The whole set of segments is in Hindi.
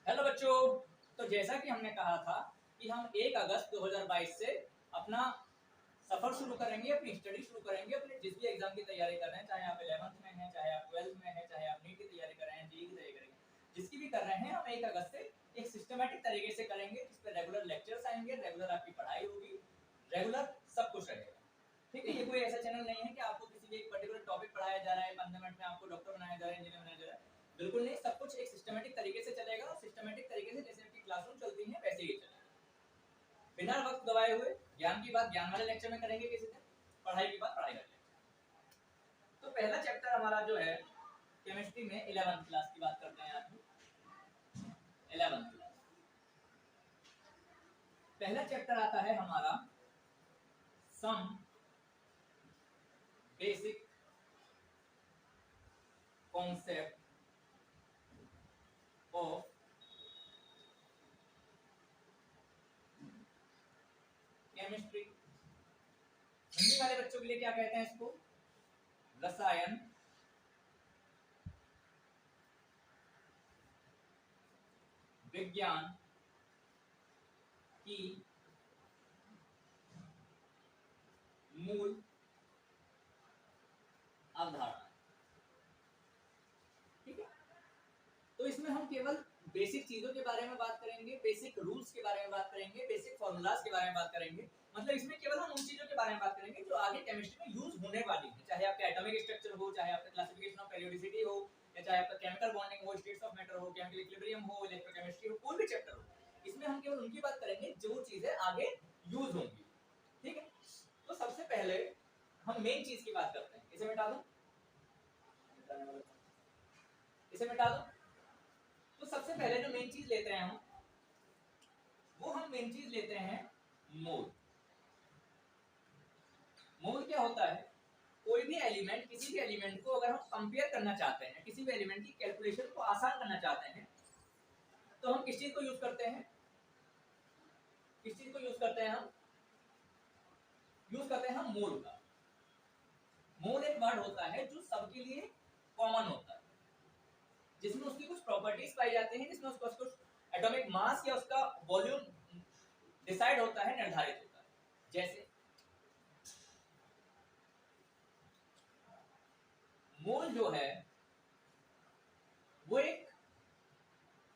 हेलो बच्चों। तो जैसा कि हमने कहा था कि हम 1 अगस्त 2022 से अपना सफर शुरू करेंगे, अपनी स्टडी शुरू करेंगे, अपने जिस भी एग्जाम की तैयारी कर रहे हैं, चाहे आप 11th में हैं, चाहे आप 12th में हैं, चाहे आप नीट की तैयारी कर रहे हैं, जेईई की तैयारी करेंगे, जिसकी भी कर रहे हैं, हम 1 अगस्त से एक सिस्टमेटिक तरीके से करेंगे, जिस पर रेगुलर लेक्चर्स आएंगे, रेगुलर आपकी पढ़ाई होगी, रेगुलर सब कुछ रहेगा। ठीक है, ये कोई ऐसा चैनल नहीं है कि आपको किसी भी एक पर्टिकुलर टॉपिक पढ़ाया जा रहा है, 15 मिनट में आपको डॉक्टर बनाया जा रहा है, इंजीनियर बनाया जा रहा है। बिल्कुल नहीं, सब कुछ एक सिस्टमेटिक तरीके से चलेगा और सिस्टमेटिक तरीके से जैसे आपकी क्लासरूम चलती है वैसे ही चलेगा। बिना वक्त गवाए हुए ज्ञान की बात ज्ञान वाले लेक्चर में करेंगे, किसी दिन पढ़ाई की बात पढ़ाई करेंगे। तो पहला चैप्टर हमारा जो है केमिस्ट्री में 11th क्लास की बात करते हैं आज। 11th क्लास पहला चैप्टर आता है हमारा some basic concept of chemistry. Hindi वाले बच्चों के लिए क्या कहते हैं इसको? रसायन विज्ञान की मूल अवधारणा। ठीक है, तो इसमें हम केवल बेसिक चीजों के बारे में बात करेंगे, बेसिक रूल्स के बारे में बात करेंगे, बेसिक फॉर्मूलाज के बारे में बात करेंगे। मतलब इसमें केवल हम उन चीजों के बारे में बात करेंगे जो आगे केमिस्ट्री में यूज होने वाली है, चाहे आपका एटॉमिक स्ट्रक्चर हो, चाहे आपका क्लासिफिकेशन ऑफ पेरियोडिसिटी हो, या चाहे आपका केमिकल बॉन्डिंग हो, स्टेट्स ऑफ मैटर हो, केमिकल इक्विलिब्रियम हो, इलेक्ट्रोकेमिस्ट्री हो, कोई भी चैप्टर हो, इसमें हम केवल उनकी बात करेंगे जो चीजें आगे यूज होंगी। ठीक है, तो सबसे पहले हम मेन चीज की बात करते हैं। इसे मिटा दो, इसे मिटा दो। तो सबसे पहले जो मेन चीज लेते हैं हम, वो हम मेन चीज लेते हैं मोल। मोल क्या होता है? कोई भी एलिमेंट, किसी भी एलिमेंट को अगर हम कंपेयर करना चाहते हैं, किसी भी एलिमेंट की कैलकुलेशन को आसान करना चाहते हैं, तो हम किस चीज को यूज करते हैं? किस चीज को यूज करते हैं हम? यूज करते हैं हम मोल का। मोल एक वर्ड होता है जो सबके लिए कॉमन होता है, जिसमें उसकी कुछ प्रॉपर्टीज पाई जाती हैं, जिसमें उसका कुछ एटॉमिक मास या उसका वॉल्यूम डिसाइड होता है, निर्धारित होता है। जैसे मोल जो है वो एक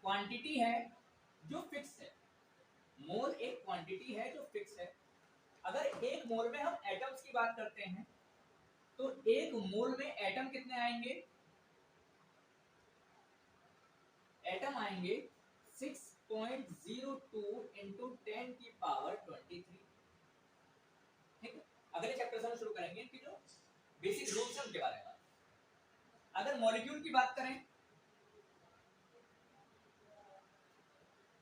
क्वांटिटी है जो फिक्स है। मोल एक क्वांटिटी है जो फिक्स है। अगर एक मोल में हम एटम्स की बात करते हैं, तो एक मोल में एटम कितने आएंगे? एटम आएंगे 6.02 इंटू 10 की पावर 23। ठीक है, अगले चैप्टर से हम शुरू करेंगे इनकी जो बेसिक रूल्स हैं उनके बारे में। अगर मॉलिक्यूल की बात करें,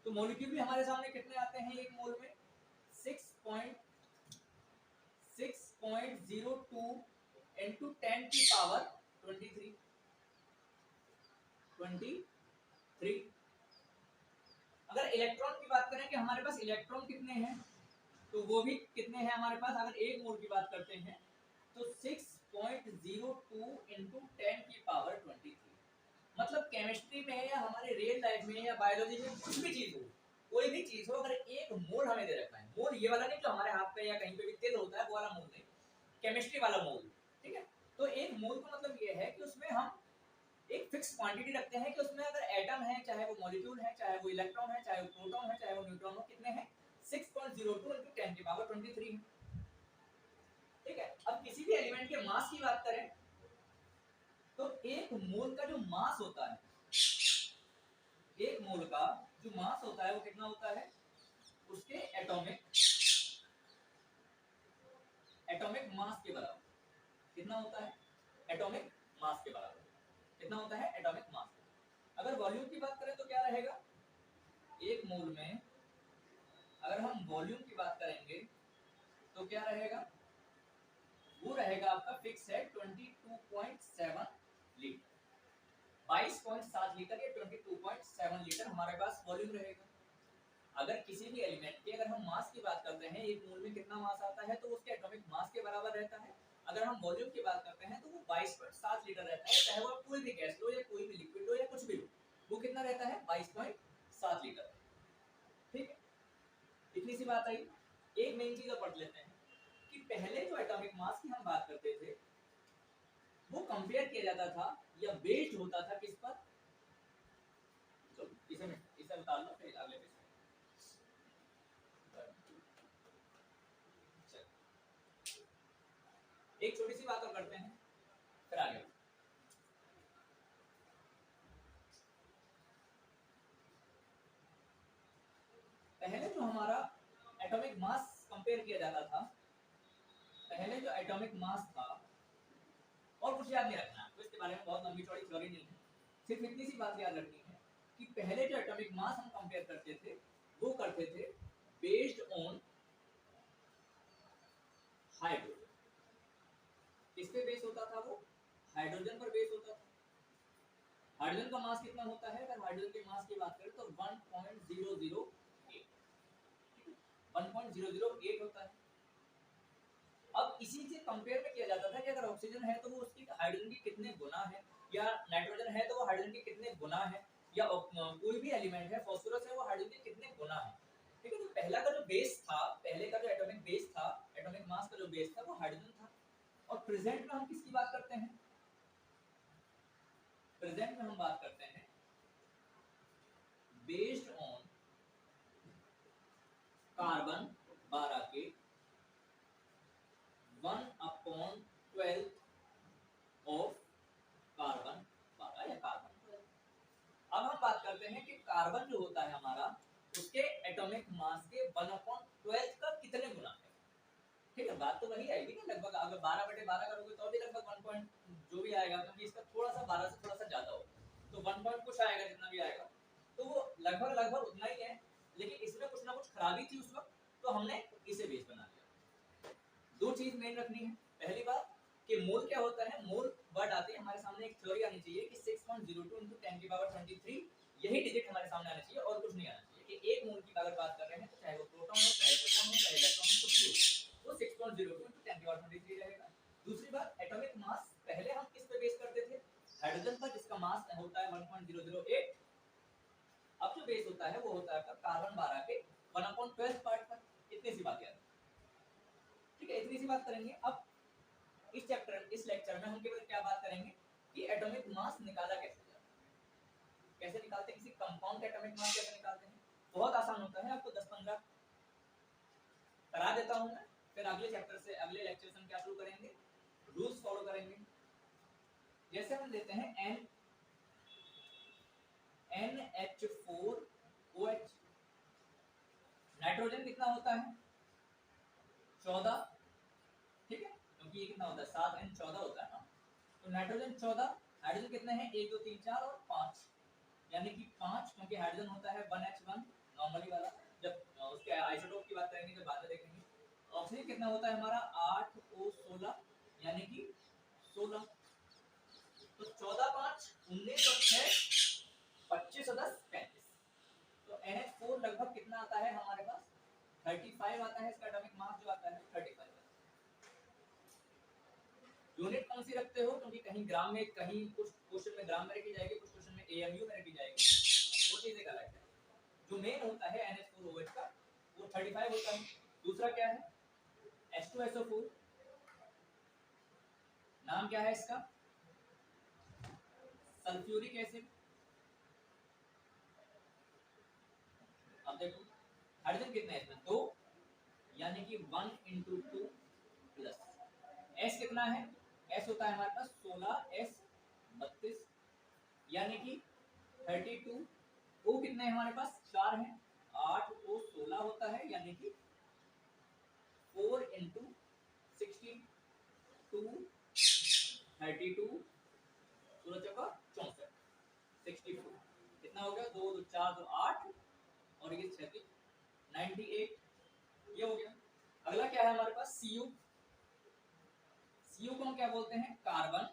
तो मॉलिक्यूल भी हमारे सामने कितने आते हैं एक मोल में? 6.02 इंटू 10 की पावर 23। अगर इलेक्ट्रॉन की बात करें कि हमारे पास इलेक्ट्रॉन कितने हैं, तो वो भी कितने हैं हमारे पास? अगर एक मोल की बात करते हैं तो 6.02 इंटू 10 की पावर 23। मतलब केमिस्ट्री में या हमारे रियल लाइफ में या बायोलॉजी में कुछ भी चीज हो, कोई भी चीज हो, अगर एक मोल हमें दे रखा है, मोल ये वाला नहीं जो हमारे हाथ पे या कहीं पे भी तिल होता है वो वाला मोल नहीं, केमिस्ट्री वाला मोल। ठीक है, तो एक मोल का मतलब ये है कि उसमें हम एक फिक्स क्वांटिटी रखते हैं कि उसमें अगर एटम है, चाहे वो मॉलिक्यूल है, चाहे वो इलेक्ट्रॉन है, चाहे वो प्रोटॉन है, चाहे वो न्यूट्रॉन हो, कितने हैं? 6.02 इंटू 10 की पावर 23 है। ठीक है, अब किसी भी एलिमेंट के मास की बात करें, तो एक मोल का जो मास होता है, एक मोल का जो मास होता है वो कितना होता है? उसके एटॉमिक मास के बराबर। कितना होता है? एटॉमिक मास के बराबर। कितना होता है? Atomic mass. अगर वॉल्यूम की बात करें तो क्या रहेगा? एक मोल में अगर हम वॉल्यूम की बात करेंगे तो क्या रहेगा? वो रहेगा आपका फिक्स है 22.7 लीटर। 22.7 लीटर या 22.7 लीटर हमारे पास वॉल्यूम रहेगा। अगर किसी भी एलिमेंट के अगर हम मास की बात करते हैं, एक मोल में कितना मास आता है, तो उसके एटॉमिक मास के बराबर रहता है। अगर हम वॉल्यूम की बात करते हैं तो वो 22.7 लीटर रहता है, चाहे वो कोई भी गैस लो या कोई भी लिक्विड लो या कुछ भी लो, वो कितना रहता है? 7 लीटर। ठीक है, इतनी सी बात आई। एक मेन चीज और पढ़ लेते हैं कि पहले जो एटॉमिक मास की हम बात करते थे वो कंपेयर किया जाता था या बेस्ड होता था किस पर, तो इसे बता लो फिर अगले पेज पे। एक छोटी सी बात और करते हैं फिर आगे। पहले जो हमारा एटॉमिक मास कंपेयर किया जाता था, पहले जो एटॉमिक मास था, और कुछ याद नहीं रखना है तो इसके बारे में बहुत लंबी चौड़ी थ्योरी नहीं है, सिर्फ इतनी सी बात याद रखनी है कि पहले जो एटॉमिक मास हम कंपेयर करते थे वो करते थे बेस्ड ऑन हाइड्रोजन। किस पे बेस होता था वो? हाइड्रोजन पर बेस होता था। हाइड्रोजन का मास कितना होता है? अगर हाइड्रोजन के मास की बात करें तो 1.008 1.008 होता है। अब इसी से कंपेयर में किया जाता था कि अगर ऑक्सीजन है तो वो उसकी हाइड्रोजन की कितने गुना है, या नाइट्रोजन है तो वो हाइड्रोजन के कितने गुना है, या कोई भी एलिमेंट है फास्फोरस है वो हाइड्रोजन के कितने गुना है। ठीक है, तो पहला का जो बेस था, पहले का जो एटॉमिक बेस था, एटॉमिक मास का जो बेस था वो हाइड्रोजन था। और प्रेजेंट में हम किसकी बात करते हैं? प्रेजेंट में हम बात करते हैं बेस्ड ऑन कार्बन 12 के 1/12 ऑफ कार्बन 12 या कार्बन 12। अब हम बात करते हैं कि कार्बन जो होता है हमारा उसके एटॉमिक मास के 1/12 का कितने गुना है। ठीक है, बात तो वही आएगी ना लगभग। अगर 12/12 करोगे तो भी लगभग 1 पॉइंट जो भी आएगा, क्योंकि इसका थोड़ा सा 12 से थोड़ा सा ज्यादा होगा तो 1 पॉइंट कुछ आएगा, जितना भी आएगा तो वो लगभग लगभग उतना ही है। लेकिन इसमें कुछ ना कुछ खराबी थी उस वक्त, तो हमने इसे बेस बना लिया। दो चीज मेन रखनी है। पहली बात कि मोल क्या होता है, मोल वर्ड आते हैं हमारे सामने, एक थ्योरी आनी चाहिए कि 6.02 × 10⁻23 यही डिजिट हमारे सामने आना चाहिए और कुछ नहीं आना चाहिए। कि एक मोल की अगर बात कर रहे हैं तो चाहे वो प्रोटॉन हो, चाहे प्रोटॉन हो, चाहे इलेक्ट्रॉन हो, कुछ भी हो, वो 6.02 × 10⁻23 रहेगा। दूसरी बात, एटॉमिक मास पहले हम किस पे बेस करते थे? हाइड्रोजन पर, जिसका मास होता है 1.008। अब जो बेस होता है वो होता है कार्बन 12 के 1/12 पार्ट पर। इतनी सी बात याद, ठीक है, इतनी सी बात करेंगे। अब इस चैप्टर, इस लेक्चर में हम केवल क्या बात करेंगे कि एटॉमिक मास निकाला कैसे जाता है, कैसे निकालते हैं, किसी कंपाउंड का एटॉमिक मास कैसे निकालते हैं। बहुत आसान होता है, आपको 10-15 करा देता हूं मैं, फिर अगले चैप्टर से, अगले लेक्चर से हम क्या शुरू करेंगे, रूल्स फॉलो करेंगे। जैसे हम लेते हैं NH4OH, नाइट्रोजन कितना होता है? 14। ठीक है, क्योंकि ये कितना होता है, 7N14 होता है ना। तो नाइट्रोजन 14, हाइड्रोजन कितने हैं? 1 2 3 4 और 5, यानी कि 5, क्योंकि हाइड्रोजन होता है 1H1 नॉर्मली वाला। जब उसके आइसोटोप की बात करेंगे, जब बाद में देखेंगे। ऑक्सीजन कितना होता है हमारा? 8O16, यानी कि 16। तो 14 5 19 और 6 25 और 10 35। तो NH4 लगभग कितना आता है हमारे पास? 35 आता है। इसका एटॉमिक मास जो आता है 35। यूनिट कौन सी रखते हो? क्योंकि कहीं ग्राम में, कहीं कुछ क्वेश्चन में ग्राम में रखी जाएगी, कुछ क्वेश्चन में AMU में रखी जाएगी, वो चीज एक अलग है। जो मेन होता है NH4OH का वो 35 होता है। दूसरा क्या है? H2SO4, नाम क्या है इसका? Sulphuric acid. अब देखो हाइड्रोजन कितने हैं इसमें? 2, यानी कि 1 × 2 प्लस S कितना है? S होता है हमारे पास 16S 32, यानी कि 32। O कितने हैं हमारे पास? 4 हैं। 8O16 होता है, यानी कि 4 × 16 2 32 16 चौका 64 64। कितना हो गया? 2 2 4 2 8 और ये 36 98। ये हो गया। अगला क्या है हमारे पास? Cu। Cu को हम क्या बोलते हैं? Carbon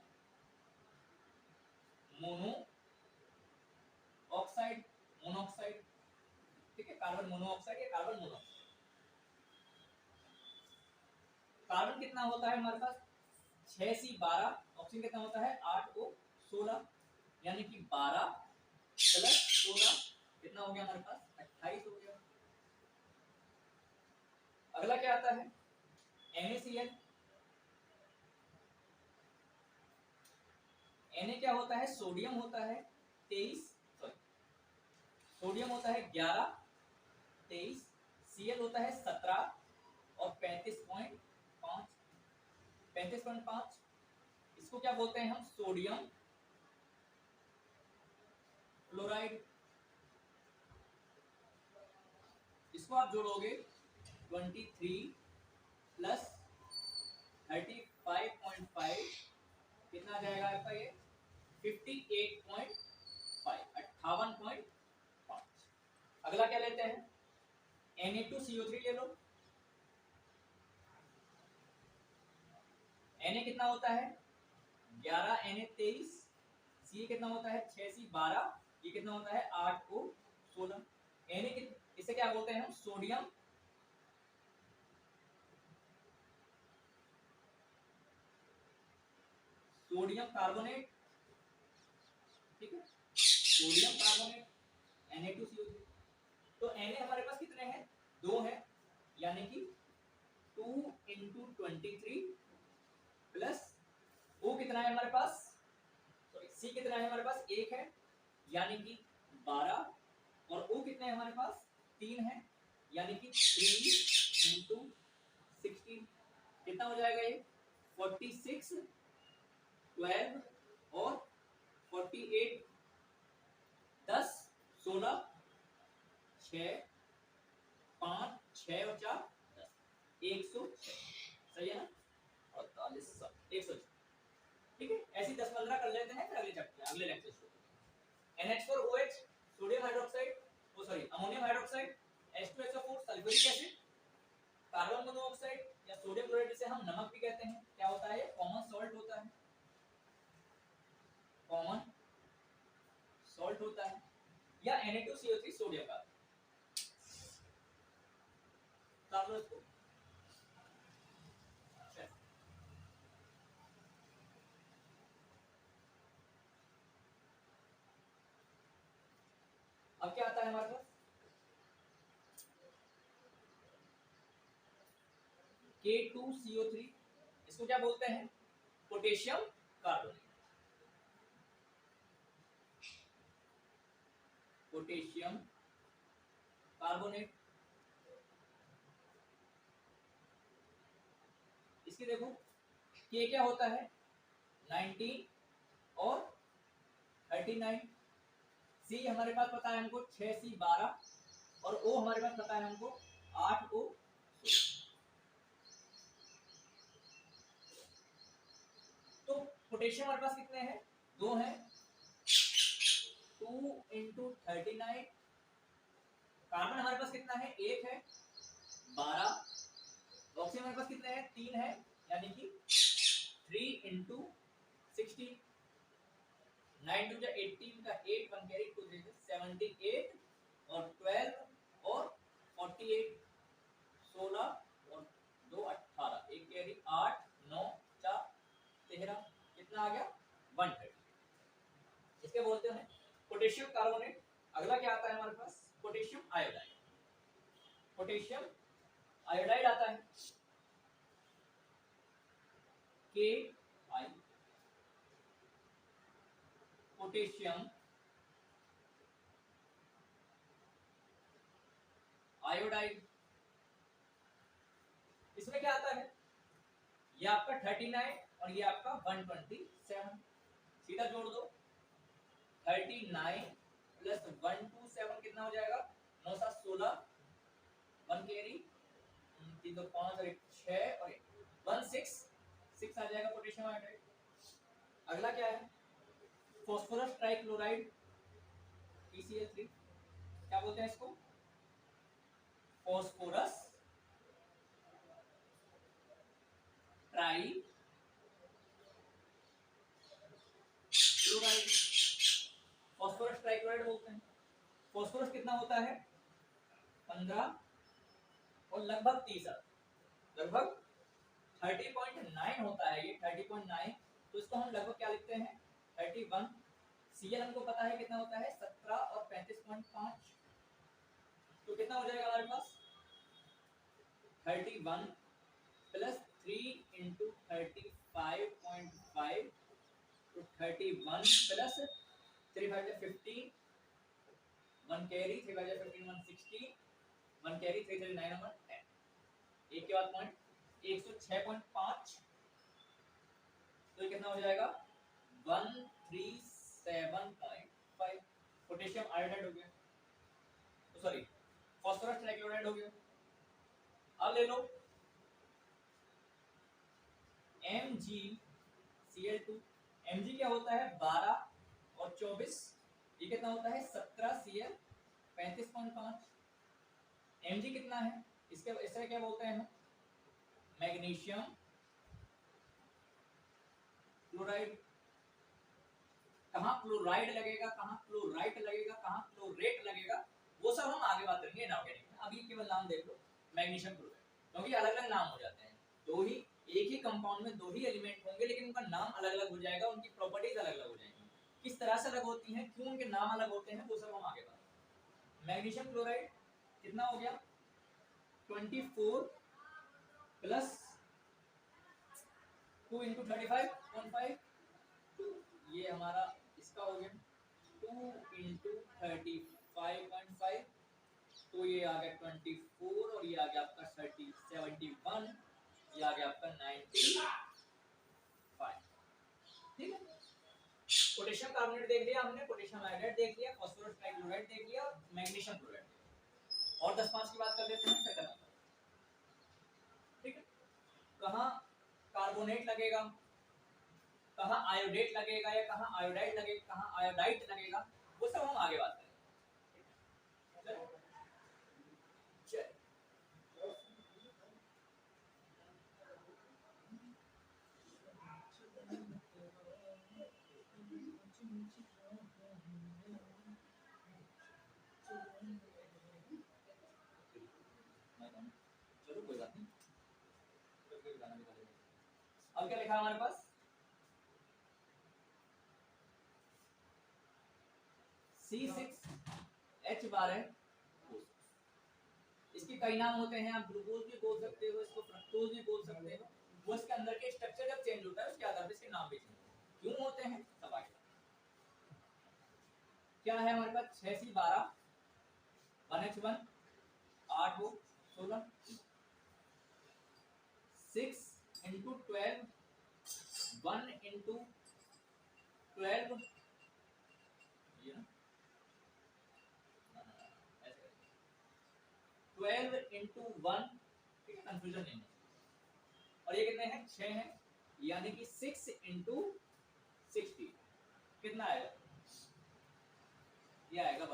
mono oxide, monoxide. ठीक है, कार्बन मोनोऑक्साइड या कार्बन मोनोऑक्साइड। कार्बन कितना होता है हमारे पास? 6C12। ऑक्सीजन कितना होता है? 8O16, यानी कि 12 + 16 कितना हो गया हमारे पास 28 हो गया। अगला क्या आता है NaCl। Na क्या होता है सोडियम होता है 23, सॉरी सोडियम होता है 11, 23, Cl होता है 17 और 35.5, 35.5। इसको क्या बोलते हैं हम सोडियम क्लोराइड। इसको आप जोड़ोगे 23 प्लस 35.5 कितना आ जाएगा आपका ये 58.5, 58.5। अगला क्या लेते हैं Na2CO3 ले लो। Na कितना होता है 11, Na23, C कितना होता है 6C12, ये कितना होता है 8O16। Na इसे क्या बोलते हैं हम सोडियम कार्बोनेट, ठीक है, सोडियम कार्बोनेट Na2CO3। तो Na हमारे पास कितने हैं 2 हैं, यानी कि 2 × 23 प्लस O कितना है हमारे पास, सॉरी C कितना है हमारे पास 1 है, यानी कि 12, और O कितने हैं हमारे पास 3 है, यानी कि 3 × 16 कितना हो जाएगा ये 46, 12 और 48, 10, 16, 6, 5, 6 और 4 10, 106, सही है ना, 48, 106, ठीक है। ऐसी 10-15 कर लेते हैं, फिर अगले चैप्टर अगले लेक्चर शुरू। NH4OH sodium hydroxide, oh sorry ammonium hydroxide, H2SO4 sulphuric acid, carbon monoxide या सोडियम क्लोराइड, जिसे हम नमक भी कहते हैं, क्या होता है कॉमन सॉल्ट होता है, कॉमन सॉल्ट होता है, या Na2CO3 सोडियम का इसको। अब क्या आता है हमारे पास K2CO3, इसको क्या बोलते हैं पोटेशियम कार्बोनेट, पोटेशियम कार्बोनेट। इसकी देखो K क्या होता है 19 और 39, C हमारे पास पता है हमको 6C12 और O हमारे पास पता है हमको 8O। तो पोटेशियम हमारे पास कितने हैं 2 हैं, 2 × 39। कार्बन हमारे पास कितना है 1 है 12, ऑक्सीजन हमारे पास कितने हैं 3 है, यानी कि 3 × 16, 9 2 18 का 8 1 कैरी 2 78 और 12 और 48, 16 और 2 18, एक कैरी 8 9 4 13, कितना आ गया 130। इसके बोलते हैं पोटेशियम कार्बोनेट। अगला क्या आता है हमारे पास पोटेशियम आयोडाइड, पोटेशियम आयोडाइड आता है Ki, पोटेशियम आयोडाइड। इसमें क्या आता है ये आपका 39 और ये आपका 127, सीधा जोड़ दो 39 प्लस 127 कितना हो जाएगा 9 7 16, 1 कैरी 3 2 5 और 6 और 6 आ जाएगा पोटेशियम आयोडाइड। अगला क्या है फास्फोरस ट्राइक्लोराइड PCl3, क्या बोलते हैं इसको phosphorus try chloride, phosphorus trichloride बोलते हैं। फास्फोरस कितना होता है 15 और लगभग 30, लगभग 30.9 होता है ये 30.9, तो इसको हम लगभग क्या लिखते हैं 31। Cl हमको पता है कितना होता है 17 और 35.5, तो कितना हो जाएगा हमारे पास 31 प्लस 3 इंटू 35.5, तो 31 प्लस 3 5 15, 1 कैरी 3 5 15 160, 1 कैरी 3 3 9 1 10, एक के बाद पॉइंट 106.5, तो ये कितना हो जाएगा 137.5। पोटेशियम आयोडाइड हो गया, तो सॉरी फास्फोरस ट्राइक्लोराइड हो गया। अब ले लो MgCl2, Mg क्या होता है 12 और 24, ये कितना होता है 17Cl 35.5। Mg कितना है इसके, इससे क्या बोलते हैं मैग्नीशियम क्लोराइड। कहाँ क्लोराइड लगेगा, कहाँ क्लोराइड लगेगा, कहाँ क्लोरेट लगेगा, वो सब हम आगे बात करेंगे इनऑर्गेनिक में। अभी केवल नाम देख लो मैग्नीशियम क्लोराइड, क्योंकि अलग अलग नाम हो जाते हैं, दो ही एक ही कंपाउंड में दो ही एलिमेंट होंगे लेकिन उनका नाम अलग अलग हो जाएगा, उनकी प्रॉपर्टीज अलग अलग हो जाएंगी। किस तरह से अलग होती हैं, क्यों उनके नाम अलग होते हैं, वो सब हम आगे बात करेंगे। मैग्नीशियम क्लोराइड कितना हो गया 24 प्लस 2 इंटू 35.5, ये हमारा इसका हो गया 2 इंटू 35.5, तो ये आ गया 24 और ये आ गया आपका 71, ये आ गया आपका 95। ठीक है, पोटेशियम कार्बोनेट देख लिया हमने, पोटेशियम आयोडाइड देख लिया, फास्फोरस ट्राइक्लोराइड देख लिया, और मैग्नीशियम क्लोराइड, और 10-5 की बात कर लेते हैं फिर खत्म। ठीक है, कहाँ कार्बोनेट लगेगा, कहाँ आयोडेट लगेगा, या कहाँ आयोडाइड लगेगा, कहाँ आयोडाइट लगेगा, वो सब हम आगे बात करेंगे। चलो कोई बात नहीं, अब क्या लिखा हमारे पास C6H12। इसके कई नाम होते हैं, आप ग्लूकोज भी बोल सकते हो, इसको फ्रक्टोज भी बोल सकते हो, वो इसके अंदर के स्ट्रक्चर जब चेंज होता है उसके आधार पर इसके नाम भी चेंज होते हैं। क्यों होते हैं सब आगे। क्या है हमारे पास 6C12 1H1 8 हो 16, 6 इंटू 12 1 इंटू 12, ये ना 12 इंटू 1, ठीक है, कंफ्यूजन नहीं है। और ये कितने हैं 6 हैं, यानी कि 6 इंटू 60 कितना आएगा, ये आएगा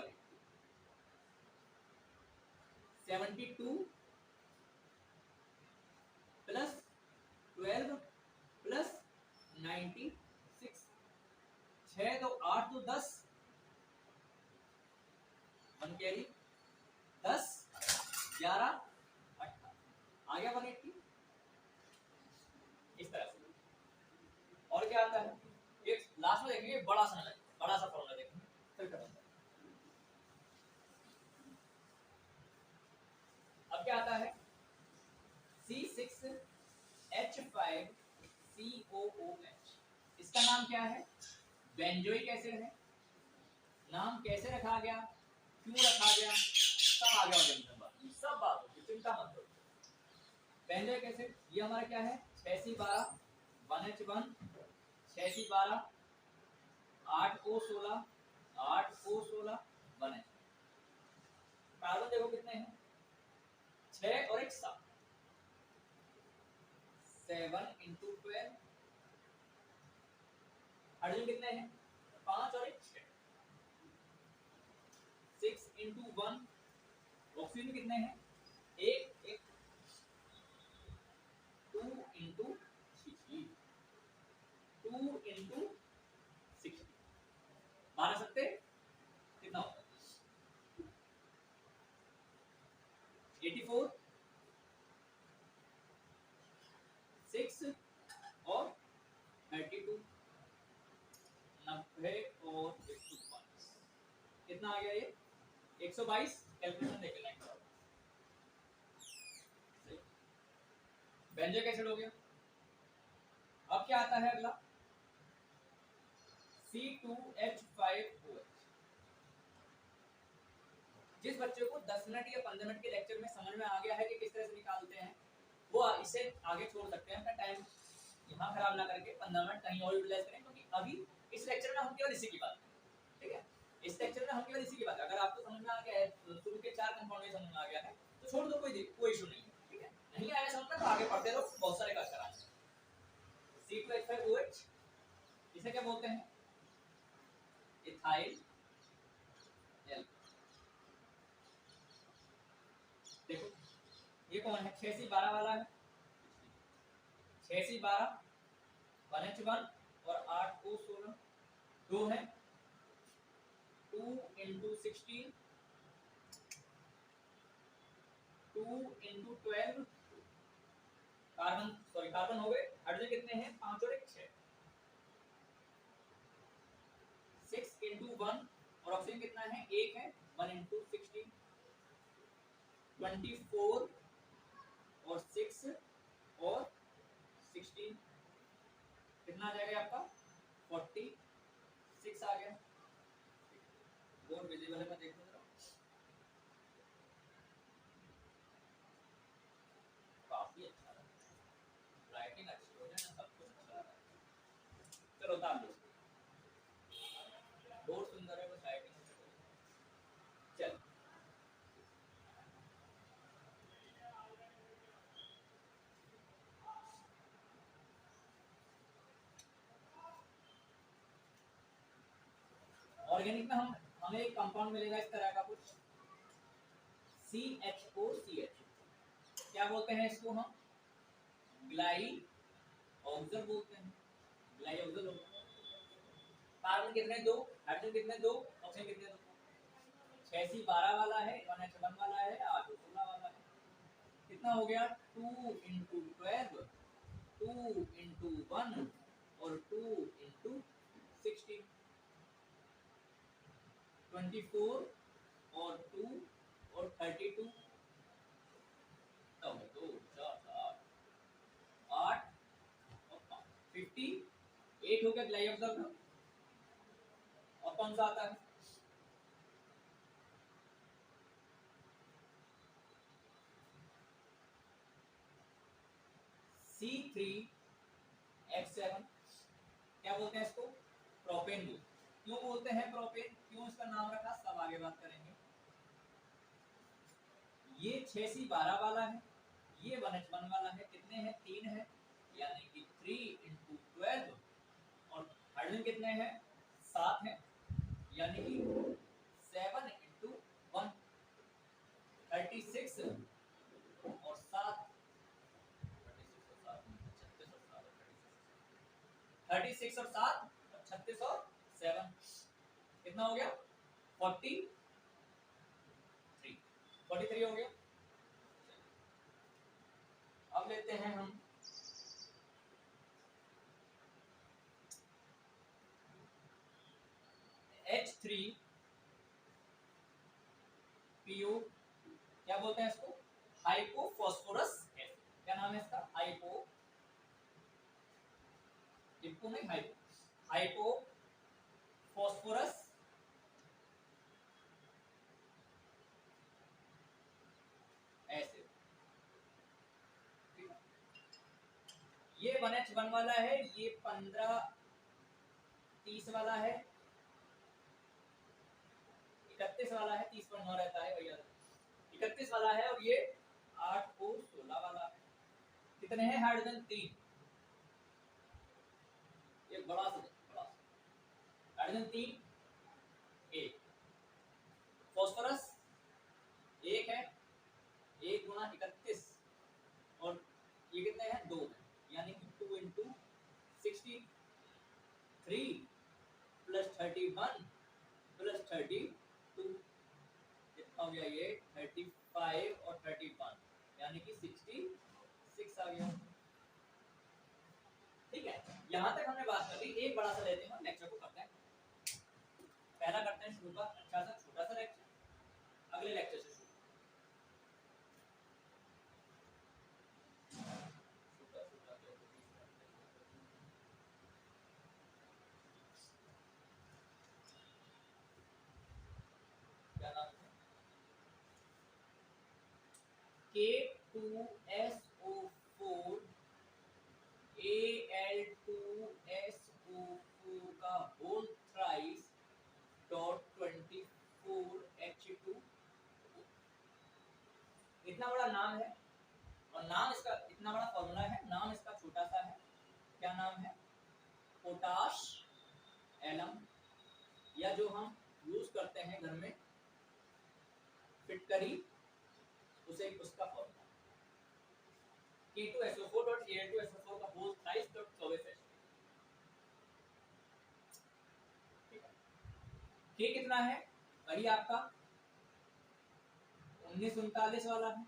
72 प्लस 12 प्लस 96, 6 तो 8 तो 10, 1 कैरी 10 11 18, आ गया 180। इस तरह से। और क्या आता है, एक लास्ट में देखेंगे बड़ा सा फॉर्मूला देखेंगे फिर खत्म। अब क्या आता है C6H5COOH, इसका नाम क्या है, बेंजोइक एसिड है। नाम कैसे रखा गया, क्यों रखा गया, सब आ गया, सब बात होगी, चिंता मत करो। बेंजोइक एसिड ये हमारा क्या है 6C12 1H1, 6C12 8O16 8O16 1H। Carbon देखो कितने हैं 6 और 1 7, 7 इंटू 12। हाइड्रोजन कितने हैं 5 और 1 6, 6 इंटू 1। ऑक्सीजन कितने हैं 1 1, 2 इंटू 6, 2 इंटू 6, 12 सकते कितना होता है 84, 6 और 32, 90 और कितना आ गया ये 122। कैलकुलेशन देख लेना। बेंजोइक एसिड हो गया। अब क्या आता है अगला C2H5OH। जिस बच्चे को 10 मिनट या 15 मिनट के लेक्चर में समझ में आ गया है कि किस तरह से निकालते हैं, वो इसे आगे छोड़ सकते हैं, अपना टाइम यहाँ खराब ना करके 15 मिनट कहीं और यूटिलाइज करें, क्योंकि अभी इस लेक्चर में हम केवल इसी की बात करें। ठीक है, इस लेक्चर में हम केवल इसी की बात। अगर आपको समझ में आ गया है, शुरू के 4 कंपाउंड में समझ में आ गया है, तो छोड़ दो, कोई इशू नहीं है। ठीक है, नहीं आया समझ में तो आगे पढ़ते रहो, बहुत सारे कर कराएंगे। C2H5OH इसे क्या बोलते हैं? Ethyl L. देखो ये कौन है? 6C12 वाला है। 6C12 1H1 और 8O16 दो है। 2 × 16 2 × 12 कार्बन हो गए। हाइड्रोजन कितने हैं? 5 और 1 6। 6 × 1 और ऑक्सीजन कितना है? 1 है। 1 × 16 24 और 6 और 16 कितना आ जाएगा आपका? 46 आ गया। बोर्ड विजिबल है, मैं देखूं जरा। काफी अच्छा है, राइटिंग अच्छी हो जाए ना, सब कुछ अच्छा लगा। चलो उतार दो। बोर्ड सुंदर है, बस राइटिंग चल। ऑर्गेनिक में हमें एक कंपाउंड मिलेगा इस तरह का कुछ, CHOCH। क्या बोलते हैं इसको? हम ग्लाइऑक्सल बोलते हैं। ग्लाइऑक्सल हो गया। कार्बन कितने? 2। हाइड्रोजन कितने? 2। ऑक्सीजन कितने? 2। 6C12 वाला है, 1H1 वाला है, 8O16 वाला है। कितना हो गया? 2 × 12 2 × 1 और 2 × 16 24 और 2 और 32 तो 2 4 8 और 5 58 हो गया ग्लाइऑक्सल का। और कौन सा आता है? C3H7। क्या बोलते हैं इसको? प्रोपेन बोलते हैं। क्यों बोलते हैं प्रोपेन? क्यों इसका नाम रखा, सब आगे बात करेंगे। ये 6C12 वाला है, ये 1H1 वाला है। कितने हैं? 3 है, यानी कि 3 × 12 और हाइड्रोजन कितने हैं? 7 है, यानी कि 7 × 1 36 और 7 36 और 7 और 36 और 7 कितना हो गया? 43 हो गया। अब लेते हैं हम H3PO। क्या बोलते हैं इसको? Hypophosphorous acid. क्या नाम है इसका? Hypophosphorous acid. ये 1H1 वाला है, ये 15-30 वाला है, 31 वाला है, 30 पर 9 रहता है भैया, 31 वाला है, और ये 8O16 वाला है। कितने हैं हाइड्रोजन? 3। एक बड़ा सा हाइड्रोजन 3 1, फास्फोरस 1 है, 1 × 31 और ये कितने हैं? 2 है, यानी कि 2 × 60 3 + 31 + 32 कितना हो गया? ये 35 और 31 यानी कि 66 आ गया। ठीक है, यहाँ तक हमने बात कर ली। एक बड़ा सा लेते हैं, लेक्चर को करते हैं। पहला करते हैं शुरू का अच्छा सा छोटा K2SO4 Al2SO4 का होल थ्राइस डॉट 24H2। इतना बड़ा नाम है और नाम इसका इतना बड़ा फॉर्मूला है, नाम इसका छोटा सा है। क्या नाम है? पोटाश एलम, या जो हम यूज करते हैं घर में फिटकरी, उसे उसका फॉर्मूला K2SO4.Al2SO4 का whole thrice dot 24H। K कितना है? वही आपका 1939 वाला है।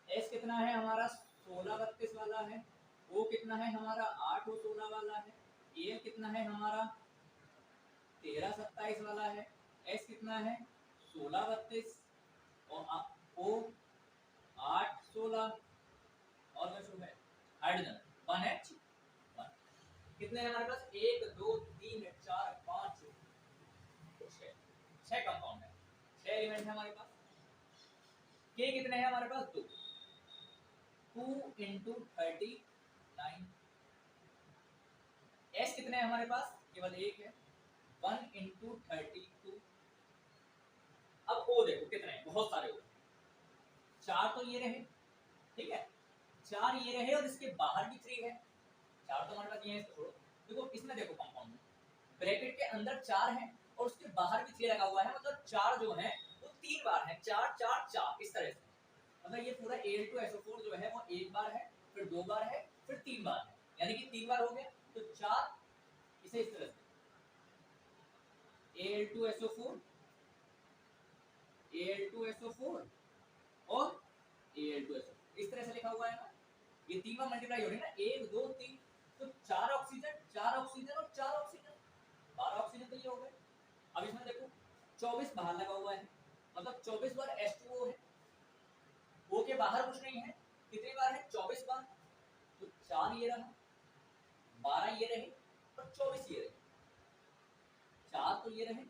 S कितना है हमारा? 1632 वाला है। O कितना है हमारा? 816 वाला है। Al कितना है हमारा? 1327 वाला है। S कितना है? 1632 और O 816 और जो है हाइड्रोजन 1H1। कितने हैं हमारे पास? 1 2 3 4 5 6 कंपाउंड है, 6 एलिमेंट है हमारे पास। K कितने हैं हमारे पास? 2 into 39। S कितने हैं हमारे पास? केवल एक है, 1 into 32। अब O देखो कितने हैं, बहुत सारे O। 4 तो ये रहे, ठीक है, 4 ये रहे और इसके बाहर भी 3 है। 4 तो हमारे पास ये है, इसको छोड़ो। देखो इसमें देखो कंपाउंड में ब्रैकेट के अंदर 4 है और उसके बाहर भी 3 लगा हुआ है, मतलब 4 जो है वो 3 बार है, 4 4 4 इस तरह से। मतलब ये पूरा Al2SO4 जो है वो एक बार है, फिर 2 बार है, फिर 3 बार है, यानी कि 3 बार हो गया। तो 4 इसे इस तरह से Al2SO4 Al2SO4 और Al2SO4 इस तरह से लिखा हुआ है ना। ये 3 बार मल्टीप्लाई हो रही है ना, 1 2 3, तो 4 ऑक्सीजन 4 ऑक्सीजन और 4 ऑक्सीजन, 12 ऑक्सीजन तो ये हो गए। अब इसमें देखो 24 बाहर लगा हुआ है, मतलब 24 बार H2O है। O के बाहर कुछ नहीं है, कितनी बार है? 24 बार। तो 4 ये रहा, 12 ये रहे और 24 ये रहे। 4 तो ये रहे,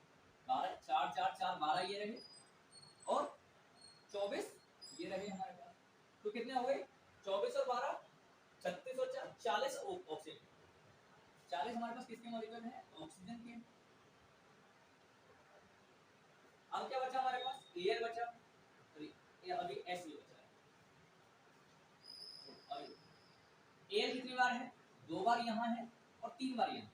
12 4 4 4 12 ये रहे और 24 ये रहे हमारे पास। तो कितने हो गए? 24 और 12 36 और 4 40 ऑक्सीजन। 40 हमारे पास किसके मॉलिक्यूल हैं? ऑक्सीजन के। अब क्या बचा हमारे पास? एयर बचा, ये अभी एस बचा है। अभी एयर कितनी बार है? 2 बार यहाँ है और 3 बार यहाँ,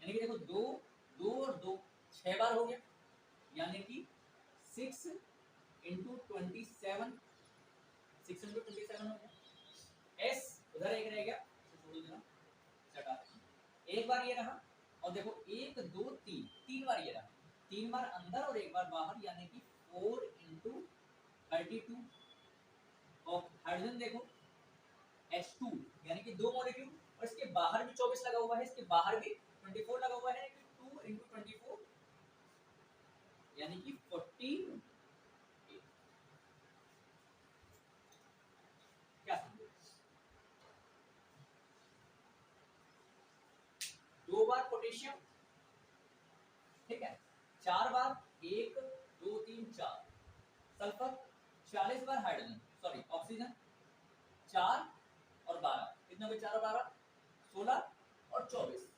यानी कि देखो 2 2 और 2 6 बार हो गया, यानी कि 6 into 27 6 into 27 हो गया। एस उधर एक रह गया, छोड़ो जरा, चटा। एक बार ये रहा और देखो 1 2 3 3 बार ये रहा, 3 बार अंदर और 1 बार बाहर, यानी कि 4 into 32। और हाइड्रोजन देखो H2, यानी कि 2 मॉलिक्यूल और इसके बाहर भी 24 लगा हुआ है, इसके बाहर भी 24 लगा हुआ है, यानी कि 2 into 24 यानी कि 40। क्या समझे? 2 बार पोटेशियम, ठीक है, 4 बार 1 2 3 4 सल्फर, 40 बार हाइड्रोजन सॉरी ऑक्सीजन, 4 और 12 कितना हो गया? 4 और 12 16 और 24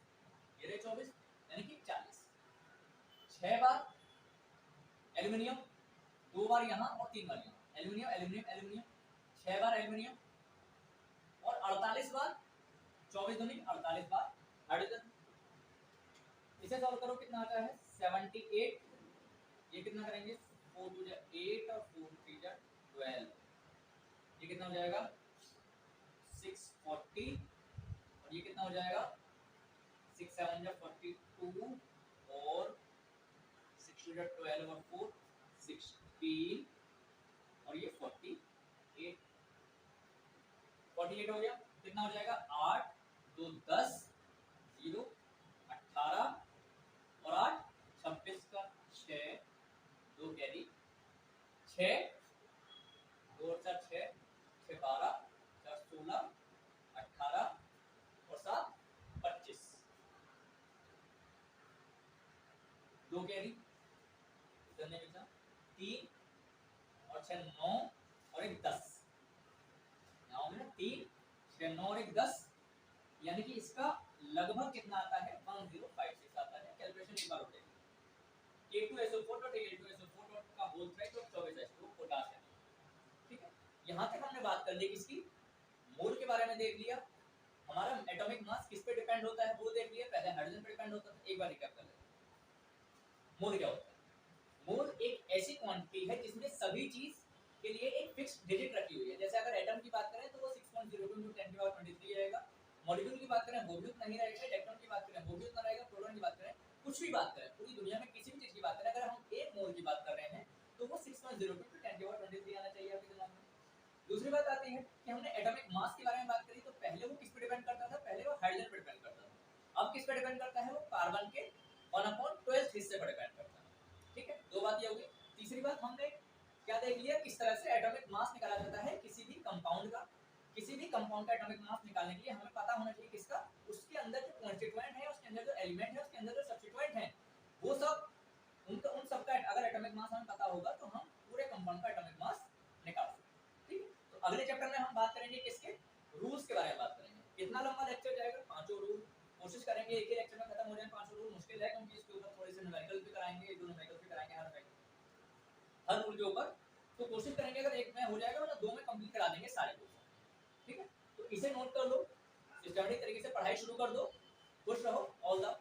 ये रहे 24, यानी कि 40। 6 बार एल्युमिनियम, 2 बार यहाँ और 3 बार यहाँ, एल्युमिनियम एल्युमिनियम एल्युमिनियम, 6 बार एल्युमिनियम और 48 बार 24 दूनी 48 बार हाइड्रोजन। इसे सॉल्व करो, कितना आता है? 78। ये कितना करेंगे? 4 2 8 और 4 3 12, ये कितना हो जाएगा? 640 और ये कितना हो जाएगा? 6 7 42 और 6 12 और 4 16 और ये 48 48 हो गया। कितना हो जाएगा? 8 2 10 0 18 और 8 26 का 6 2 कैरी 6 2 और 4 6 6 12 4 16 18 और 7 25 2 कैरी इधर नहीं बचा 3 और 6 9 और और एक 10, 9 में 3, 9 और एक 10, यानी कि इसका लगभग कितना आता है 1056 आता है। कैलकुलेशन एक बार हो जाएगी। A2SO4 का होल थ्रेड तो 24H2 पोटासियम। ठीक है, यहां तक हमने बात कर ली किसकी, मोल के बारे में देख लिया। हमारा एटॉमिक मास किस पे डिपेंड होता है वो देख लिया, पहले हाइड्रोजन पे डिपेंड होता था। एक बार रिकैप कर लेते हैं मोल क्या होता है। मोल एक ऐसी क्वांटिटी है जिसमें सभी चीज के लिए एक फिक्स्ड डिजिट रखी हुई है। जैसे अगर एटम की बात करें तो वो 6.02 × 10⁻23 रहेगा। मॉलिक्यूल की बात करें वो भी उतना ही रहेगा। इलेक्ट्रॉन की बात करें वो भी उतना रहेगा। प्रोटॉन की बात करें, कुछ भी बात करें, पूरी दुनिया में किसी भी चीज की बात करें, अगर हम एक मोल की बात कर रहे हैं तो वो 6.02 × 10⁻23 आना चाहिए आपके दिमाग में। दूसरी बात आती है कि हमने एटॉमिक मास के बारे में बात करी, तो पहले वो किस पे डिपेंड करता था, पहले वो हाइड्रोजन पे डिपेंड करता था। अब किस पे डिपेंड करता है, वो कार्बन के 1/12 हिस्से पर डिपेंड करता है। ठीक है, दो बात ये हो गई। तीसरी बात हमने क्या देख लिया, किस तरह से एटॉमिक मास निकाला जाता है किसी भी कंपाउंड का। किसी भी कंपाउंड का एटॉमिक मास निकालने के लिए हमें पता होना चाहिए किसका, उसके अंदर जो कॉन्स्टिट्यूएंट है, उसके अंदर जो एलिमेंट है, उसके अंदर जो सब्स्टिट्यूएंट है, वो सब उन सब का अगर एटॉमिक मास हमें पता होगा तो हम पूरे कंपाउंड का एटॉमिक मास निकाल सकते हैं। ठीक है, तो अगले चैप्टर में हम बात करेंगे किसके, रूल्स के बारे में बात करेंगे। कितना लंबा लेक्चर जाएगा, 5 रूल। कोशिश करेंगे एक ही लेक्चर में खत्म हो जाए। 5 रूल मुश्किल है क्योंकि इसके ऊपर थोड़े से न्यूमेरिकल भी कराएंगे, एक दो न्यूमेरिकल भी कराएंगे हर रूल के ऊपर। तो कोशिश करेंगे अगर एक में हो जाएगा मतलब 2 में कंप्लीट करा देंगे सारे रूल। ठीक है, तो इसे नोट कर लो, सिस्टमैटिक तरीके से पढ़ाई शुरू कर दो। खुश रहो, ऑल द